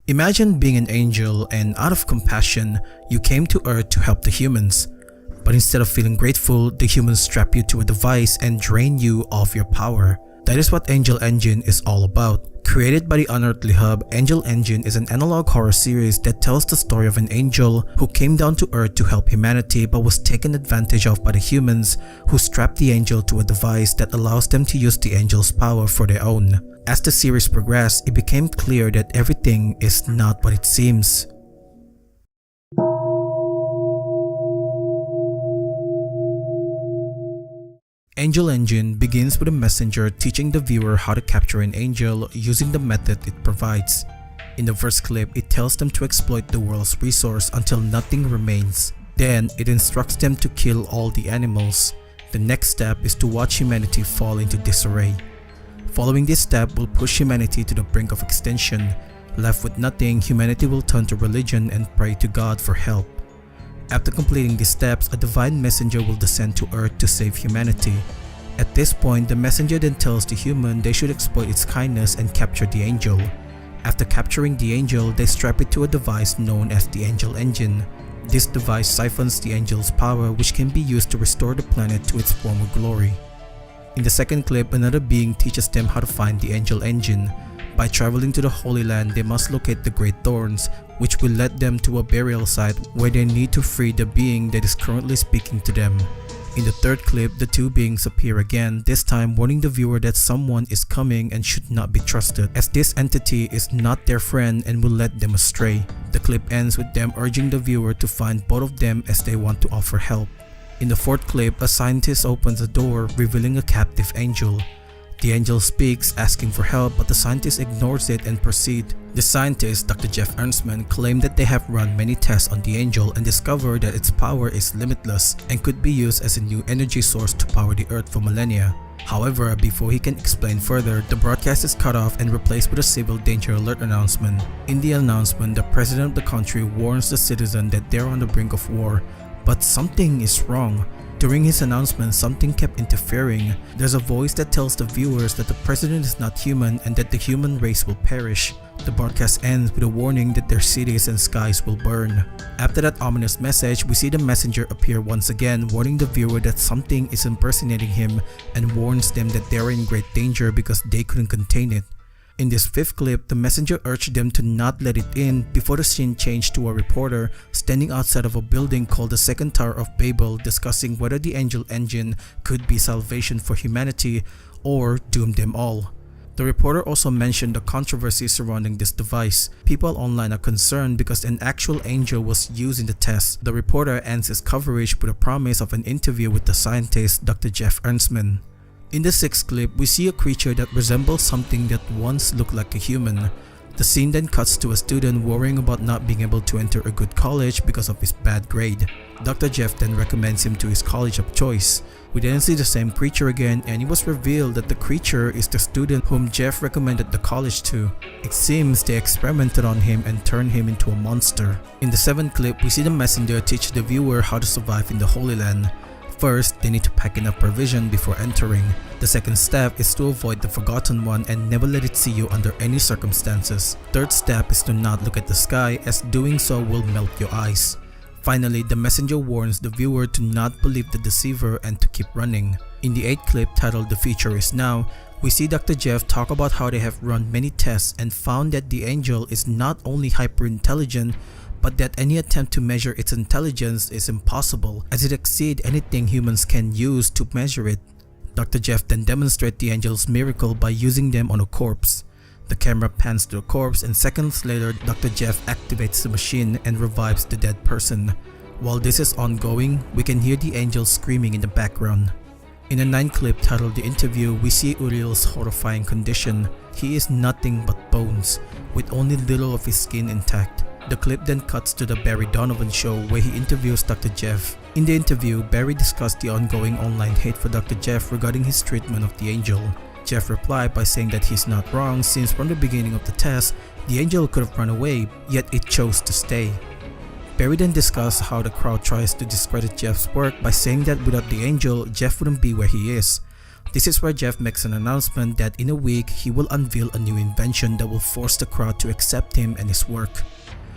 Imagine being an angel and out of compassion, you came to Earth to help the humans. But instead of feeling grateful, the humans strap you to a device and drain you of your power. That is what Angel Engine is all about. Created by TheUnearthlyhub, Angel Engine is an analog horror series that tells the story of an angel who came down to Earth to help humanity but was taken advantage of by the humans who strapped the angel to a device that allows them to use the angel's power for their own. As the series progressed, it became clear that everything is not what it seems. Angel Engine begins with a messenger teaching the viewer how to capture an angel using the method it provides. In the first clip, it tells them to exploit the world's resource until nothing remains. Then, it instructs them to kill all the animals. The next step is to watch humanity fall into disarray. Following this step will push humanity to the brink of extinction. Left with nothing, humanity will turn to religion and pray to God for help. After completing these steps, a divine messenger will descend to Earth to save humanity. At this point, the messenger then tells the human they should exploit its kindness and capture the angel. After capturing the angel, they strap it to a device known as the Angel Engine. This device siphons the angel's power, which can be used to restore the planet to its former glory. In the second clip, another being teaches them how to find the Angel Engine. By traveling to the Holy Land, they must locate the Great Thorns, which will lead them to a burial site where they need to free the being that is currently speaking to them. In the third clip, the two beings appear again, this time warning the viewer that someone is coming and should not be trusted, as this entity is not their friend and will lead them astray. The clip ends with them urging the viewer to find both of them as they want to offer help. In the fourth clip, a scientist opens a door, revealing a captive angel. The angel speaks, asking for help, but the scientist ignores it and proceeds. The scientist, Dr. Jeff Ernstman, claimed that they have run many tests on the angel and discovered that its power is limitless and could be used as a new energy source to power the Earth for millennia. However, before he can explain further, the broadcast is cut off and replaced with a civil danger alert announcement. In the announcement, the president of the country warns the citizen that they're on the brink of war, but something is wrong. During his announcement, something kept interfering. There's a voice that tells the viewers that the president is not human and that the human race will perish. The broadcast ends with a warning that their cities and skies will burn. After that ominous message, we see the messenger appear once again, warning the viewer that something is impersonating him and warns them that they are in great danger because they couldn't contain it. In this fifth clip, the messenger urged them to not let it in before the scene changed to a reporter standing outside of a building called the Second Tower of Babel, discussing whether the Angel Engine could be salvation for humanity or doom them all. The reporter also mentioned the controversy surrounding this device. People online are concerned because an actual angel was used in the test. The reporter ends his coverage with a promise of an interview with the scientist, Dr. Jeff Ernstman. In the sixth clip, we see a creature that resembles something that once looked like a human. The scene then cuts to a student worrying about not being able to enter a good college because of his bad grade. Dr. Jeff then recommends him to his college of choice. We then see the same creature again, and it was revealed that the creature is the student whom Jeff recommended the college to. It seems they experimented on him and turned him into a monster. In the seventh clip, we see the messenger teach the viewer how to survive in the Holy Land. First, they need to pack enough provision before entering. The second step is to avoid the Forgotten One and never let it see you under any circumstances. Third step is to not look at the sky, as doing so will melt your eyes. Finally, the messenger warns the viewer to not believe the deceiver and to keep running. In the eighth clip titled "The Future Is Now," we see Dr. Jeff talk about how they have run many tests and found that the angel is not only hyper-intelligent, but that any attempt to measure its intelligence is impossible, as it exceeds anything humans can use to measure it. Dr. Jeff then demonstrates the angel's miracle by using them on a corpse. The camera pans to the corpse, and seconds later, Dr. Jeff activates the machine and revives the dead person. While this is ongoing, we can hear the angel screaming in the background. In a ninth clip titled "The Interview," we see Uriel's horrifying condition. He is nothing but bones, with only little of his skin intact. The clip then cuts to the Barry Donovan show where he interviews Dr. Jeff. In the interview, Barry discussed the ongoing online hate for Dr. Jeff regarding his treatment of the angel. Jeff replied by saying that he's not wrong, since from the beginning of the test, the angel could have run away, yet it chose to stay. Barry then discussed how the crowd tries to discredit Jeff's work by saying that without the angel, Jeff wouldn't be where he is. This is where Jeff makes an announcement that in a week he will unveil a new invention that will force the crowd to accept him and his work.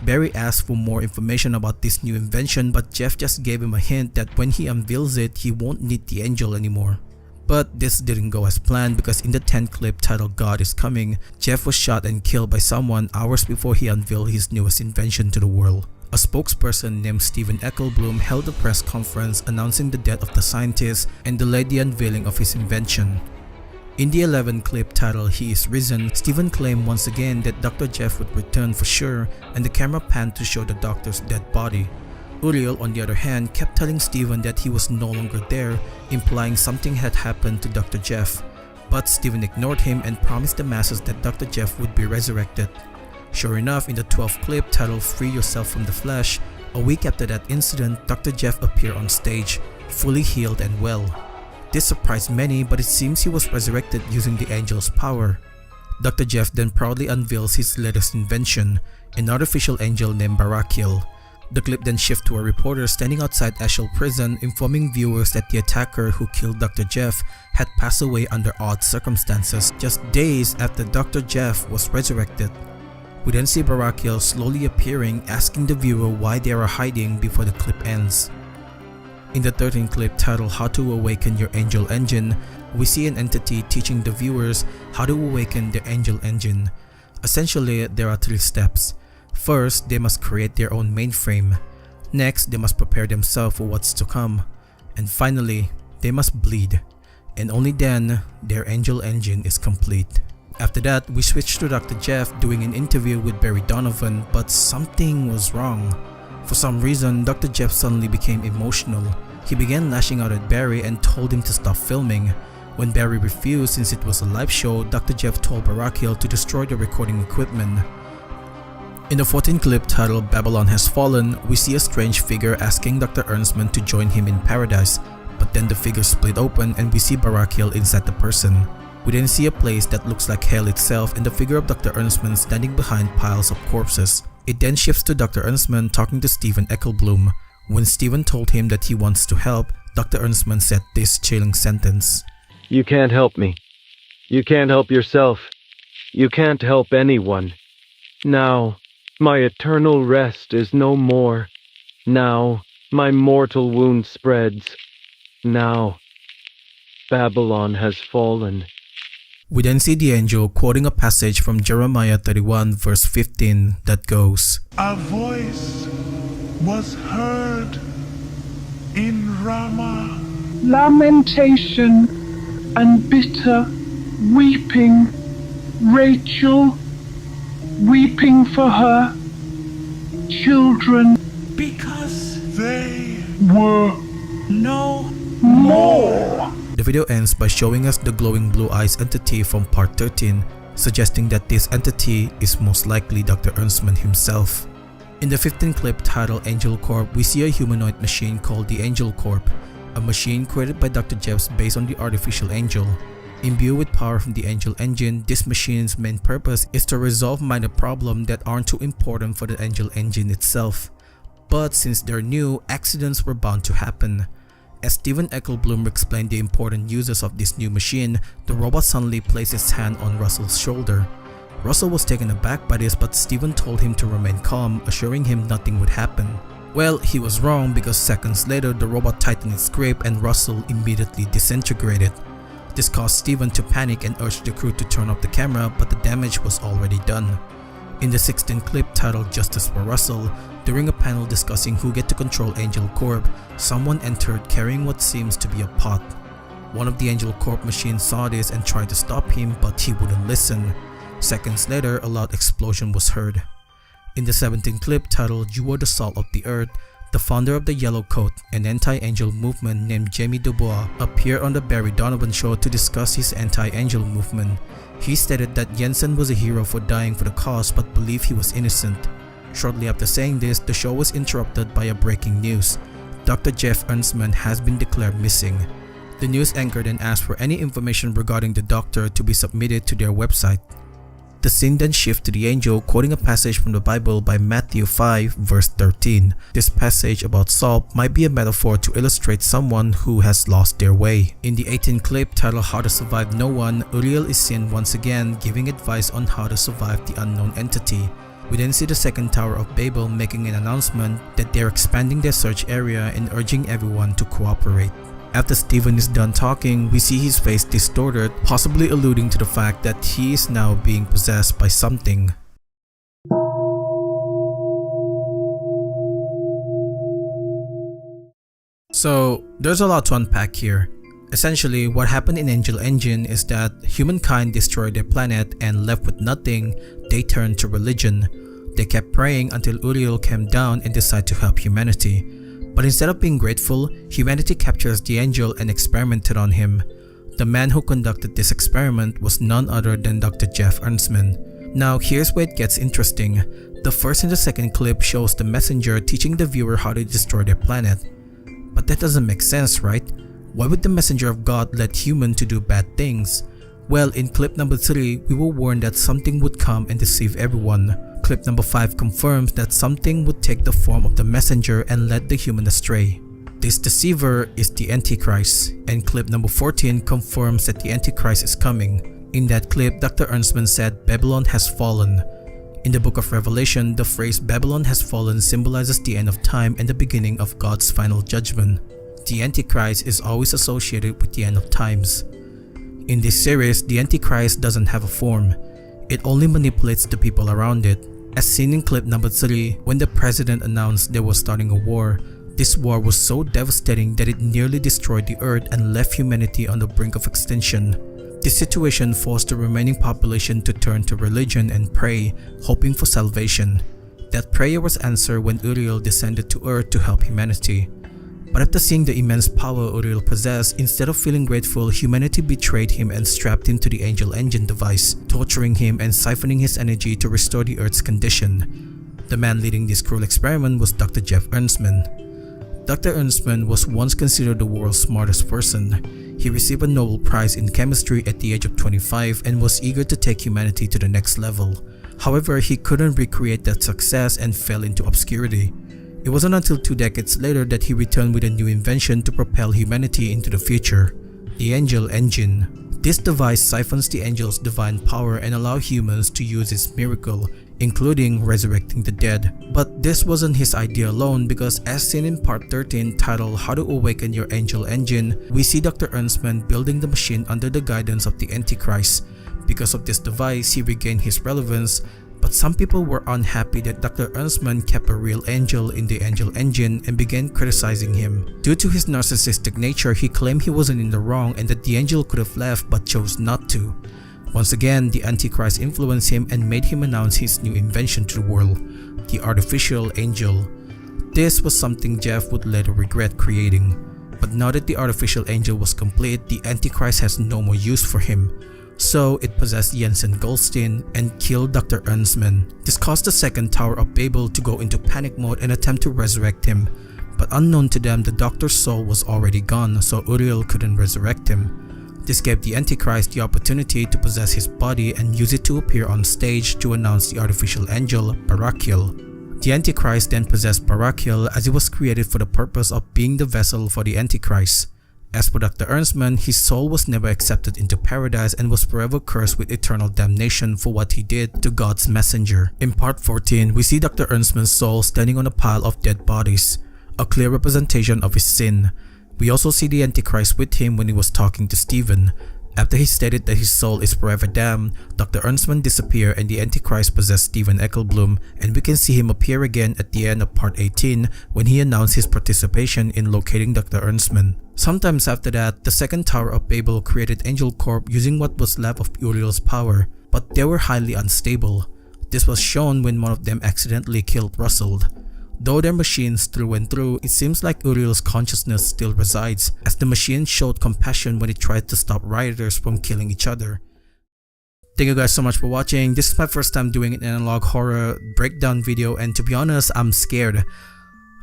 Barry asked for more information about this new invention, but Jeff just gave him a hint that when he unveils it, he won't need the angel anymore. But this didn't go as planned, because in the 10th clip titled God is Coming, Jeff was shot and killed by someone hours before he unveiled his newest invention to the world. A spokesperson named Stephen Eichelblum held a press conference announcing the death of the scientist and delayed the unveiling of his invention. In the 11th clip titled He is Risen, Stephen claimed once again that Dr. Jeff would return for sure, and the camera panned to show the doctor's dead body. Uriel, on the other hand, kept telling Stephen that he was no longer there, implying something had happened to Dr. Jeff. But Stephen ignored him and promised the masses that Dr. Jeff would be resurrected. Sure enough, in the 12th clip titled Free Yourself from the Flesh, a week after that incident, Dr. Jeff appeared on stage, fully healed and well. This surprised many, but it seems he was resurrected using the angel's power. Dr. Jeff then proudly unveils his latest invention, an artificial angel named Barakiel. The clip then shifts to a reporter standing outside Abgel prison, informing viewers that the attacker who killed Dr. Jeff had passed away under odd circumstances just days after Dr. Jeff was resurrected. We then see Barakiel slowly appearing, asking the viewer why they are hiding before the clip ends. In the 13th clip titled How to Awaken Your Angel Engine, we see an entity teaching the viewers how to awaken their angel engine. Essentially, there are 3 steps. First, they must create their own mainframe. Next, they must prepare themselves for what's to come. And finally, they must bleed. And only then, their angel engine is complete. After that, we switch to Dr. Jeff doing an interview with Barry Donovan, but something was wrong. For some reason, Dr. Jeff suddenly became emotional. He began lashing out at Barry and told him to stop filming. When Barry refused since it was a live show, Dr. Jeff told Barakiel to destroy the recording equipment. In the 14th clip titled Babylon Has Fallen, we see a strange figure asking Dr. Ernstman to join him in paradise, but then the figure split open and we see Barakiel inside the person. We then see a place that looks like hell itself and the figure of Dr. Ernstman standing behind piles of corpses. It then shifts to Dr. Ernstman talking to Stephen Eichelblum. When Stephen told him that he wants to help, Dr. Ernstman said this chilling sentence. You can't help me. You can't help yourself. You can't help anyone. Now, my eternal rest is no more. Now, my mortal wound spreads. Now, Babylon has fallen. We then see the angel quoting a passage from Jeremiah 31 verse 15 that goes, A voice was heard in Ramah, lamentation and bitter weeping, Rachel weeping for her children, because they were no more. The video ends by showing us the glowing blue eyes entity from part 13, suggesting that this entity is most likely Dr. Ernstman himself. In the 15th clip titled Angel Corp, we see a humanoid machine called the Angel Corp, a machine created by Dr. Jeff based on the artificial angel. Imbued with power from the angel engine, this machine's main purpose is to resolve minor problems that aren't too important for the angel engine itself. But since they're new, accidents were bound to happen. As Stephen Eichelblum explained the important uses of this new machine, the robot suddenly placed his hand on Russell's shoulder. Russell was taken aback by this, but Stephen told him to remain calm, assuring him nothing would happen. Well, he was wrong, because seconds later the robot tightened its grip and Russell immediately disintegrated. This caused Stephen to panic and urged the crew to turn off the camera, but the damage was already done. In the 16th clip titled Justice for Russell, during a panel discussing who get to control Angel Corp, someone entered carrying what seems to be a pot. One of the Angel Corp machines saw this and tried to stop him, but he wouldn't listen. Seconds later, a loud explosion was heard. In the 17th clip titled You Are the Salt of the Earth, the founder of the Yellow Coat, an anti-angel movement named Jamie Dubois, appeared on the Barry Donovan show to discuss his anti-angel movement. He stated that Jensen was a hero for dying for the cause but believed he was innocent. Shortly after saying this, the show was interrupted by a breaking news. Dr. Jeff Ernstman has been declared missing. The news anchor then asked for any information regarding the doctor to be submitted to their website. The scene then shifts to the angel quoting a passage from the Bible by Matthew 5 verse 13. This passage about salt might be a metaphor to illustrate someone who has lost their way. In the 18th clip titled How to Survive No One, Uriel is seen once again giving advice on how to survive the unknown entity. We then see the second Tower of Babel making an announcement that they're expanding their search area and urging everyone to cooperate. After Stephen is done talking, we see his face distorted, possibly alluding to the fact that he is now being possessed by something. So, there's a lot to unpack here. Essentially, what happened in Angel Engine is that humankind destroyed their planet and left with nothing, they turned to religion. They kept praying until Uriel came down and decided to help humanity. But instead of being grateful, humanity captures the angel and experimented on him. The man who conducted this experiment was none other than Dr. Jeff Ernstman. Now here's where it gets interesting. The first and the second clip shows the messenger teaching the viewer how to destroy their planet. But that doesn't make sense, right? Why would the messenger of God let humans to do bad things? Well, in clip number 3, we were warned that something would come and deceive everyone. Clip number 5 confirms that something would take the form of the messenger and lead the human astray. This deceiver is the Antichrist, and clip number 14 confirms that the Antichrist is coming. In that clip, Dr. Ernstman said Babylon has fallen. In the book of Revelation, the phrase Babylon has fallen symbolizes the end of time and the beginning of God's final judgment. The Antichrist is always associated with the end of times. In this series, the Antichrist doesn't have a form. It only manipulates the people around it. As seen in clip number 3, when the president announced they were starting a war, this war was so devastating that it nearly destroyed the earth and left humanity on the brink of extinction. This situation forced the remaining population to turn to religion and pray, hoping for salvation. That prayer was answered when Uriel descended to earth to help humanity. But after seeing the immense power Uriel possessed, instead of feeling grateful, humanity betrayed him and strapped him to the Angel Engine device, torturing him and siphoning his energy to restore the Earth's condition. The man leading this cruel experiment was Dr. Jeff Ernstman. Dr. Ernstman was once considered the world's smartest person. He received a Nobel Prize in chemistry at the age of 25 and was eager to take humanity to the next level. However, he couldn't recreate that success and fell into obscurity. It wasn't until 2 decades later that he returned with a new invention to propel humanity into the future, the Angel Engine. This device siphons the angel's divine power and allows humans to use its miracle, including resurrecting the dead. But this wasn't his idea alone, because as seen in part 13 titled How to Awaken Your Angel Engine, we see Dr. Ernstman building the machine under the guidance of the Antichrist. Because of this device, he regained his relevance. But some people were unhappy that Dr. Ernstman kept a real angel in the Angel Engine and began criticizing him. Due to his narcissistic nature, he claimed he wasn't in the wrong and that the angel could have left but chose not to. Once again, the Antichrist influenced him and made him announce his new invention to the world, the artificial angel. This was something Jeff would later regret creating. But now that the artificial angel was complete, the Antichrist has no more use for him. So it possessed Jensen Goldstein and killed Dr. Ernstman. This caused the second Tower of Babel to go into panic mode and attempt to resurrect him. But unknown to them, the doctor's soul was already gone, so Uriel couldn't resurrect him. This gave the Antichrist the opportunity to possess his body and use it to appear on stage to announce the artificial angel, Barakiel. The Antichrist then possessed Barakiel, as it was created for the purpose of being the vessel for the Antichrist. As for Dr. Ernstman, his soul was never accepted into paradise and was forever cursed with eternal damnation for what he did to God's messenger. In part 14, we see Dr. Ernstman's soul standing on a pile of dead bodies, a clear representation of his sin. We also see the Antichrist with him when he was talking to Stephen. After he stated that his soul is forever damned, Dr. Ernstman disappeared and the Antichrist possessed Stephen Eckelblum, and we can see him appear again at the end of part 18 when he announced his participation in locating Dr. Ernstman. Sometimes after that, the second Tower of Babel created Angel Corp using what was left of Uriel's power, but they were highly unstable. This was shown when one of them accidentally killed Russle. Though their machines through and through, it seems like Uriel's consciousness still resides, as the machine showed compassion when it tried to stop rioters from killing each other. Thank you guys so much for watching. This is my first time doing an analog horror breakdown video, and to be honest, I'm scared.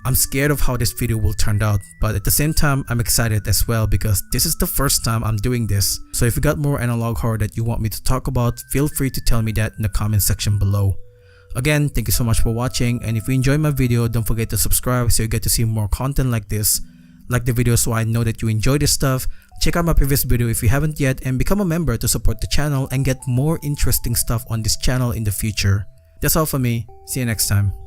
I'm scared of how this video will turn out, but at the same time I'm excited as well because this is the first time I'm doing this. So if you got more analog horror that you want me to talk about, feel free to tell me that in the comment section below. Again, thank you so much for watching, and if you enjoyed my video, don't forget to subscribe so you get to see more content like this. Like the video so I know that you enjoy this stuff. Check out my previous video if you haven't yet, and become a member to support the channel and get more interesting stuff on this channel in the future. That's all for me. See you next time.